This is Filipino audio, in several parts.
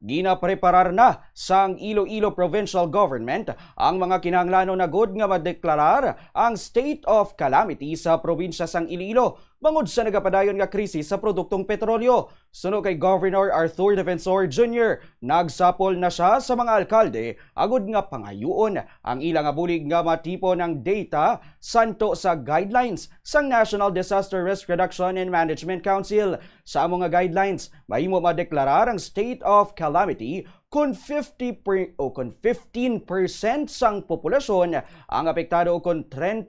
ginapreparar na sang Iloilo Provincial Government ang mga kinahanglanon na gud nga madeklarar ang state of calamity sa probinsya sang Iloilo bangod sa nagapadayon nga krisis sa produktong petrolyo. Suno kay Governor Arthur Defensor Jr., nagsapol na siya sa mga alkalde agud nga pangayuon ang ilang bulig nga matipo ng data santo sa guidelines sang National Disaster Risk Reduction and Management Council. Sa among nga guidelines, mahimo madeklarar ang state of calamity kung 15% sang populasyon ang apektado o kung 30%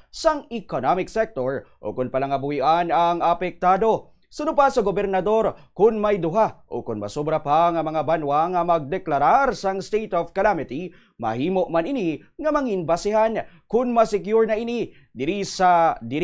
sang economic sector o kung palangabuhian ang apektado. Suno pa sa gobernador, kung may duha o kung masobra pa nga mga banwa nga magdeklarar sang state of calamity, mahimo man ini nga manginbasehan kung masecure na ini diri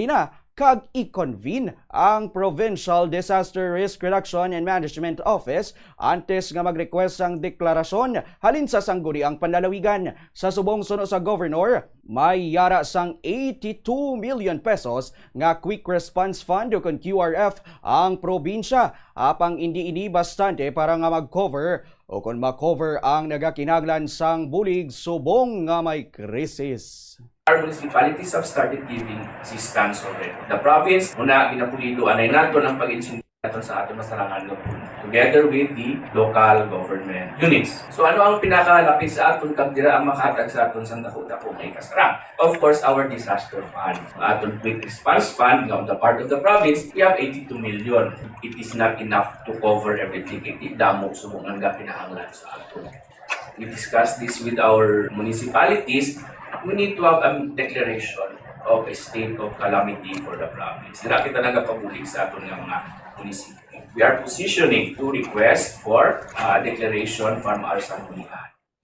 na kag i-convene ang Provincial Disaster Risk Reduction and Management Office antes nga mag-request ang deklarasyon halin sa sangguniang panlalawigan. Sa subong suno sa Governor, may yara sang 82 million pesos nga Quick Response Fund o kung QRF ang probinsya apang hindi ini bastante para nga mag-cover o kung ma-cover ang nagakinahanglan sang bulig subong nga may krisis. Our municipalities have started giving assistance already. The province, muna ginapulido, anay nato ng pag-insinti natin sa ating masarangan together with the local government units. So ano ang pinakalapit sa aton kagdira ang makahatag sa aton sang dako-dako may kasarang? Of course, our disaster fund. Aton quick response fund on the part of the province, we have 82 million. It is not enough to cover everything. It damo subong ang pinahanglan sa aton. We discussed this with our municipalities. We need to have a declaration of a state of calamity for the province. Sila kita nagapabulig sa aton nga mga munisipyo. We are positioning to request for a declaration from our sanggunian.